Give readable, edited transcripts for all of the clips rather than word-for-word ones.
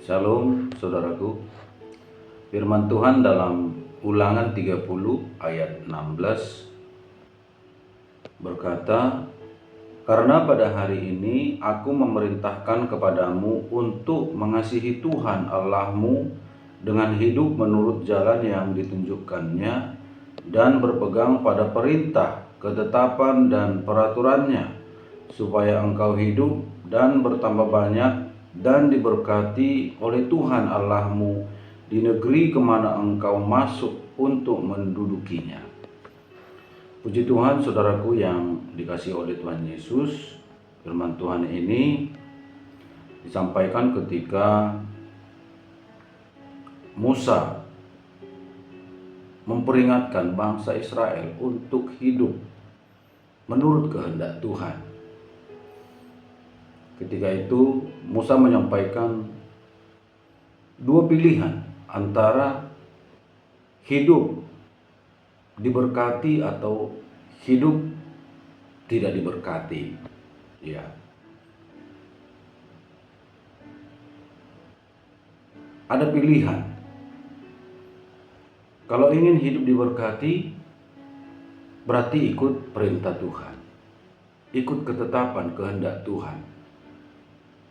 Shalom saudaraku. Firman Tuhan dalam Ulangan 30 ayat 16 berkata, "Karena pada hari ini aku memerintahkan kepadamu untuk mengasihi Tuhan Allahmu dengan hidup menurut jalan yang ditunjukkannya dan berpegang pada perintah, ketetapan dan peraturannya, supaya engkau hidup dan bertambah banyak dan diberkati oleh Tuhan Allahmu di negeri kemana engkau masuk untuk mendudukinya." Puji Tuhan, saudaraku yang dikasihi oleh Tuhan Yesus. Firman Tuhan ini disampaikan ketika Musa memperingatkan bangsa Israel untuk hidup menurut kehendak Tuhan. Ketika itu Musa menyampaikan dua pilihan antara hidup diberkati atau hidup tidak diberkati. Ya. Ada pilihan. Kalau ingin hidup diberkati, berarti ikut perintah Tuhan, ikut ketetapan kehendak Tuhan.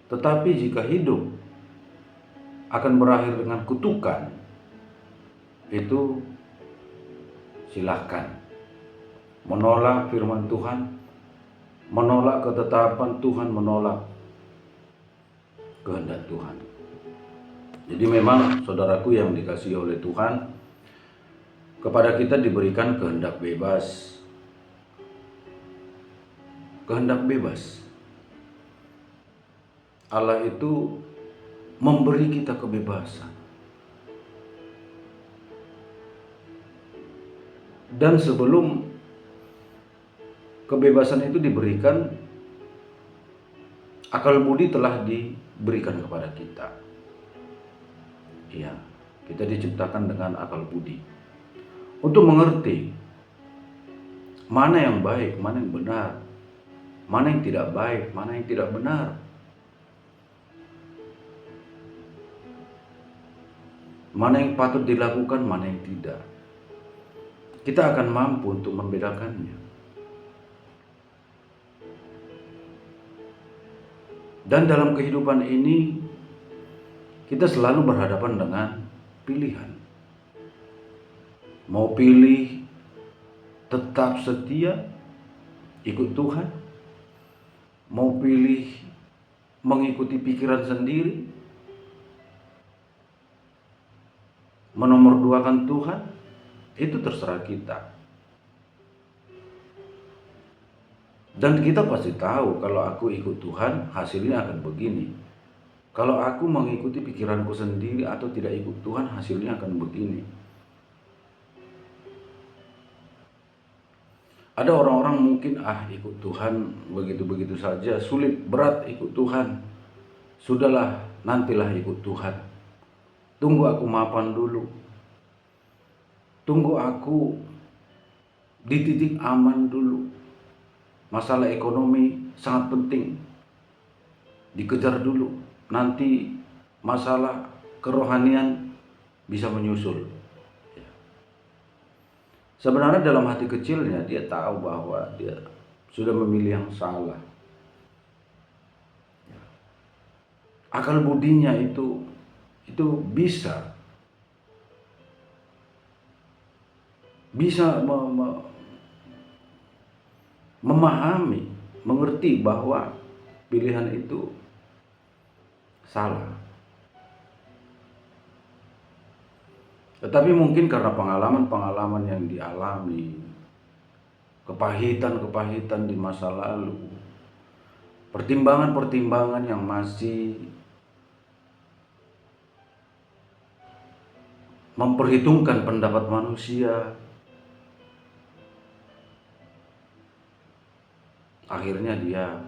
Tetapi jika hidup akan berakhir dengan kutukan, itu silahkan menolak firman Tuhan, menolak ketetapan Tuhan, menolak kehendak Tuhan. Jadi memang saudaraku yang dikasihi oleh Tuhan, kepada kita diberikan kehendak bebas. Kehendak bebas. Allah itu memberi kita kebebasan. Dan sebelum kebebasan itu diberikan, akal budi telah diberikan kepada kita. Ya, kita diciptakan dengan akal budi untuk mengerti mana yang baik, mana yang benar, mana yang tidak baik, mana yang tidak benar. Mana yang patut dilakukan, mana yang tidak. Kita akan mampu untuk membedakannya. Dan dalam kehidupan ini, kita selalu berhadapan dengan pilihan. Mau pilih tetap setia, ikut Tuhan. Mau pilih mengikuti pikiran sendiri, menomorduakan Tuhan, itu terserah kita. Dan kita pasti tahu kalau aku ikut Tuhan, hasilnya akan begini. Kalau aku mengikuti pikiranku sendiri atau tidak ikut Tuhan, hasilnya akan begini. Ada orang-orang mungkin ikut Tuhan begitu-begitu saja, sulit, berat ikut Tuhan. Sudahlah, nantilah ikut Tuhan. Tunggu aku mapan dulu. Tunggu aku di titik aman dulu. Masalah ekonomi sangat penting. Dikejar dulu. Nanti masalah kerohanian bisa menyusul. Sebenarnya dalam hati kecilnya dia tahu bahwa dia sudah memilih yang salah. Akal budinya itu bisa memahami, mengerti bahwa pilihan itu salah. Tetapi mungkin karena pengalaman-pengalaman yang dialami, kepahitan-kepahitan di masa lalu, pertimbangan-pertimbangan yang masih memperhitungkan pendapat manusia, akhirnya dia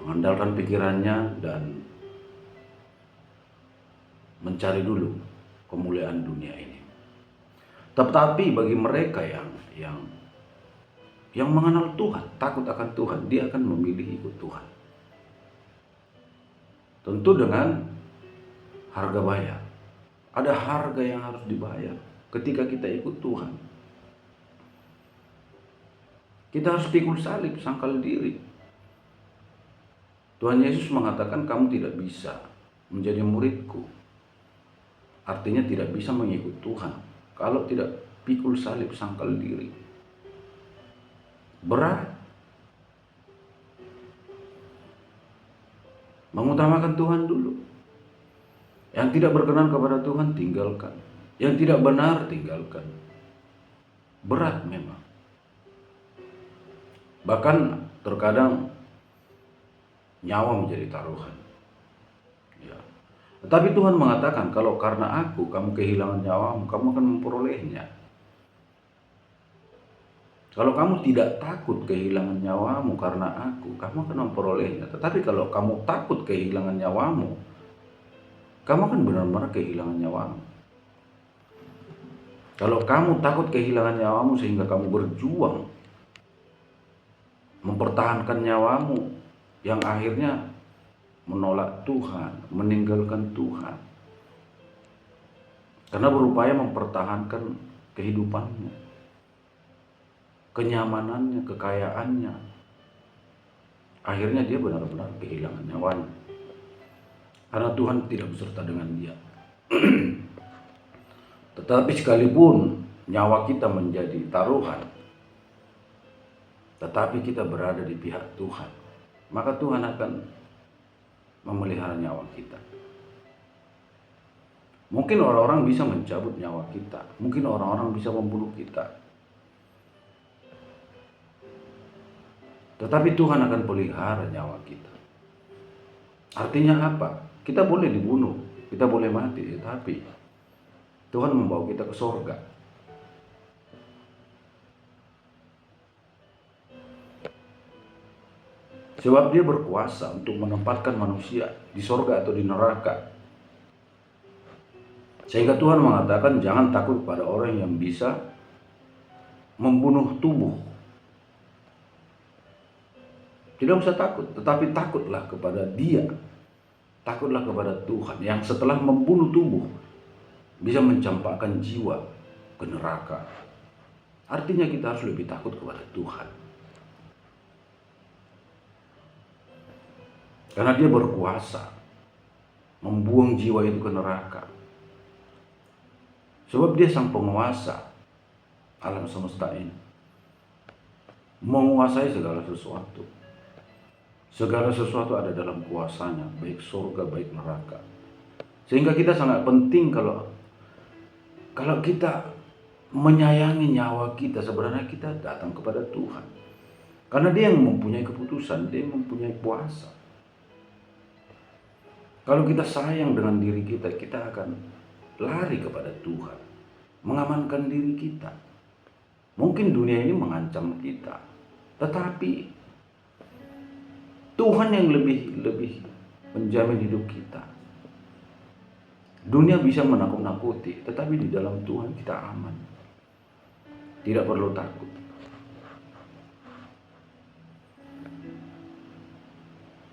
mengandalkan pikirannya dan mencari dulu kemuliaan dunia ini. Tetapi bagi mereka yang mengenal Tuhan, takut akan Tuhan, dia akan memilih ikut Tuhan. Tentu dengan harga bayar. Ada harga yang harus dibayar ketika kita ikut Tuhan. Kita harus pikul salib, sangkal diri. Tuhan Yesus mengatakan kamu tidak bisa menjadi muridku. Artinya tidak bisa mengikut Tuhan kalau tidak pikul salib, sangkal diri. Berat. Mengutamakan Tuhan dulu. Yang tidak berkenan kepada Tuhan tinggalkan. Yang tidak benar tinggalkan. Berat memang. Bahkan terkadang nyawa menjadi taruhan. Ya. Tetapi Tuhan mengatakan kalau karena aku kamu kehilangan nyawamu, kamu akan memperolehnya. Kalau kamu tidak takut kehilangan nyawamu karena aku, kamu akan memperolehnya. Tetapi kalau kamu takut kehilangan nyawamu, kamu akan benar-benar kehilangan nyawamu. Kalau kamu takut kehilangan nyawamu sehingga kamu berjuang mempertahankan nyawamu yang akhirnya menolak Tuhan, meninggalkan Tuhan, karena berupaya mempertahankan kehidupannya, kenyamanannya, kekayaannya, akhirnya dia benar-benar kehilangan nyawanya karena Tuhan tidak beserta dengan dia. Tetapi sekalipun nyawa kita menjadi taruhan, tetapi kita berada di pihak Tuhan, maka Tuhan akan memelihara nyawa kita. Mungkin orang-orang bisa mencabut nyawa kita, mungkin orang-orang bisa membunuh kita, tetapi Tuhan akan pelihara nyawa kita. Artinya apa? Kita boleh dibunuh, kita boleh mati, tetapi Tuhan membawa kita ke sorga. Sebab dia berkuasa untuk menempatkan manusia di sorga atau di neraka. Sehingga Tuhan mengatakan jangan takut pada orang yang bisa membunuh tubuh. Tidak usah takut, tetapi takutlah kepada Dia. Takutlah kepada Tuhan yang setelah membunuh tubuh bisa mencampakkan jiwa ke neraka. Artinya kita harus lebih takut kepada Tuhan. Karena Dia berkuasa membuang jiwa itu ke neraka. Sebab Dia sang penguasa alam semesta ini, menguasai segala sesuatu. Segala sesuatu ada dalam kuasanya, baik surga, baik neraka. Sehingga kita sangat penting kalau kita menyayangi nyawa kita, sebenarnya kita datang kepada Tuhan. Karena Dia yang mempunyai keputusan, Dia yang mempunyai kuasa. Kalau kita sayang dengan diri kita, kita akan lari kepada Tuhan, mengamankan diri kita. Mungkin dunia ini mengancam kita, tetapi Tuhan yang lebih menjamin hidup kita. Dunia bisa menakut-nakuti, tetapi di dalam Tuhan kita aman. Tidak perlu takut.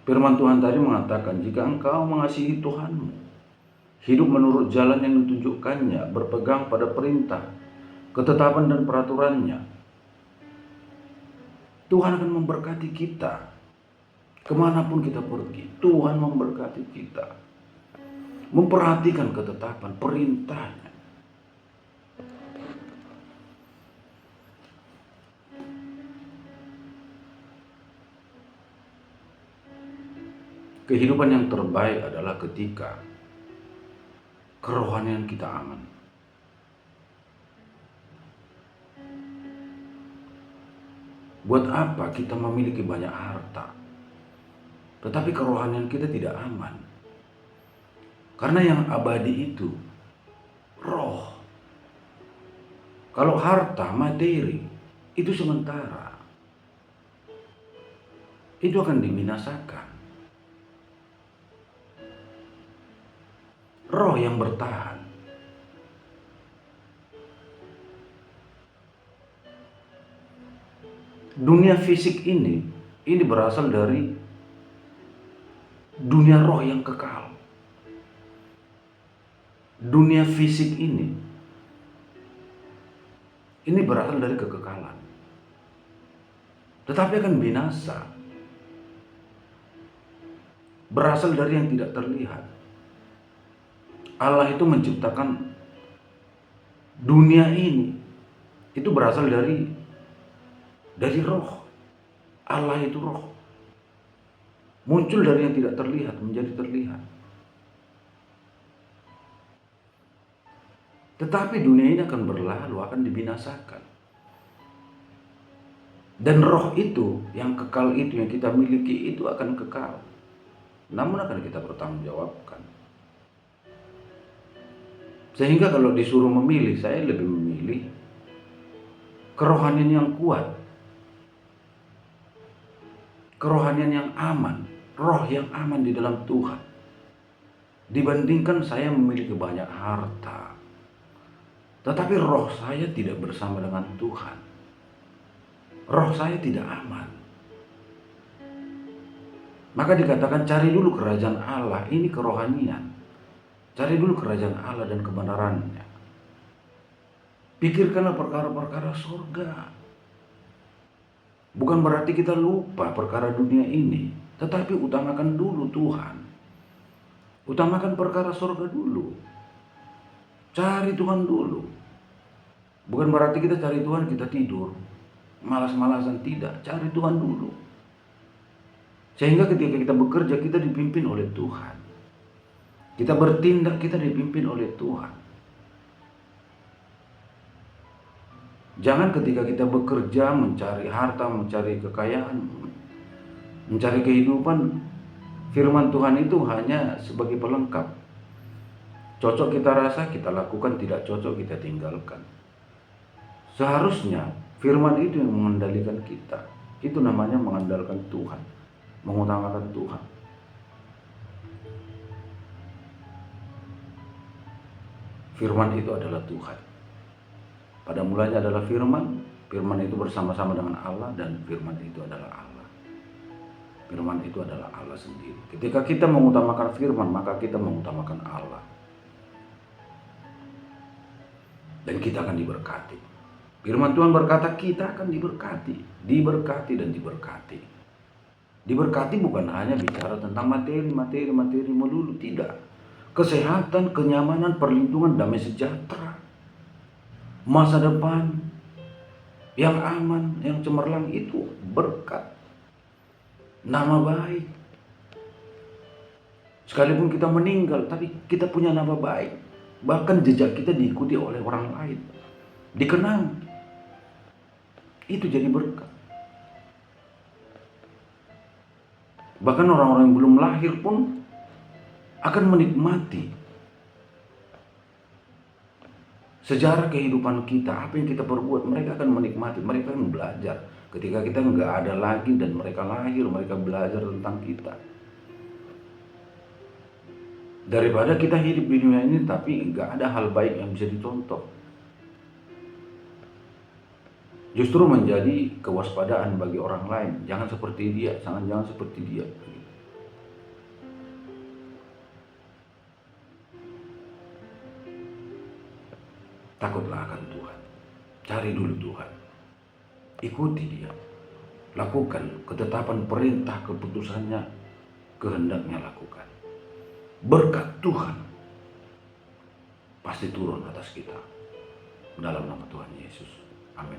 Firman Tuhan tadi mengatakan, jika engkau mengasihi Tuhanmu, hidup menurut jalan yang ditunjukkannya, berpegang pada perintah, ketetapan dan peraturannya, Tuhan akan memberkati kita. Kemanapun kita pergi, Tuhan memberkati kita. Memperhatikan ketetapan, perintahnya. Kehidupan yang terbaik adalah ketika kerohanian kita aman. Buat apa kita memiliki banyak harta, tetapi kerohanian kita tidak aman? Karena yang abadi itu roh. Kalau harta, materi, itu sementara. Itu akan dibinasakan. Roh yang bertahan. Dunia fisik ini berasal dari dunia roh yang kekal. dunia fisik ini berasal dari kekekalan, tetapi akan binasa, berasal dari yang tidak terlihat. Allah itu menciptakan dunia ini, itu berasal dari roh. Allah itu roh, muncul dari yang tidak terlihat menjadi terlihat. Tetapi dunia ini akan berlalu, akan dibinasakan. Dan roh itu, yang kekal itu, yang kita miliki itu akan kekal. Namun akan kita bertanggungjawabkan. Sehingga kalau disuruh memilih, saya lebih memilih kerohanian yang kuat, kerohanian yang aman, roh yang aman di dalam Tuhan, dibandingkan saya memiliki banyak harta, tetapi roh saya tidak bersama dengan Tuhan. Roh saya tidak aman. Maka dikatakan cari dulu kerajaan Allah, ini kerohanian. Cari dulu kerajaan Allah dan kebenarannya. Pikirkanlah perkara-perkara surga. Bukan berarti kita lupa perkara dunia ini, tetapi utamakan dulu Tuhan. Utamakan perkara surga dulu. Cari Tuhan dulu. Bukan berarti kita cari Tuhan kita tidur, malas-malasan, tidak. Cari Tuhan dulu. Sehingga ketika kita bekerja, kita dipimpin oleh Tuhan. Kita bertindak, kita dipimpin oleh Tuhan. Jangan ketika kita bekerja, mencari harta, mencari kekayaan, mencari kehidupan, firman Tuhan itu hanya sebagai pelengkap. Cocok kita rasa, kita lakukan, tidak cocok kita tinggalkan. Seharusnya firman itu yang mengendalikan kita. Itu namanya mengandalkan Tuhan, mengutamakan Tuhan. Firman itu adalah Tuhan. Pada mulanya adalah firman, firman itu bersama-sama dengan Allah, dan firman itu adalah Allah. Firman itu adalah Allah sendiri. Ketika kita mengutamakan firman, maka kita mengutamakan Allah. Dan kita akan diberkati. Firman Tuhan berkata kita akan diberkati, diberkati dan diberkati. Diberkati bukan hanya bicara tentang materi melulu, tidak. Kesehatan, kenyamanan, perlindungan, damai sejahtera, masa depan yang aman, yang cemerlang, itu berkat. Nama baik. Sekalipun kita meninggal, tapi kita punya nama baik. Bahkan jejak kita diikuti oleh orang lain, dikenang. Itu jadi berkat. Bahkan orang-orang yang belum lahir pun akan menikmati sejarah kehidupan kita, apa yang kita perbuat. Mereka akan menikmati, mereka akan belajar. Ketika kita nggak ada lagi dan mereka lahir, mereka belajar tentang kita. Daripada kita hidup di dunia ini tapi nggak ada hal baik yang bisa dicontoh. Justru menjadi kewaspadaan bagi orang lain. Jangan seperti dia, jangan seperti dia. Takutlah akan Tuhan. Cari dulu Tuhan. Ikuti dia. Lakukan ketetapan perintah, keputusannya, kehendaknya lakukan. Berkat Tuhan pasti turun atas kita. Dalam nama Tuhan Yesus. Amin.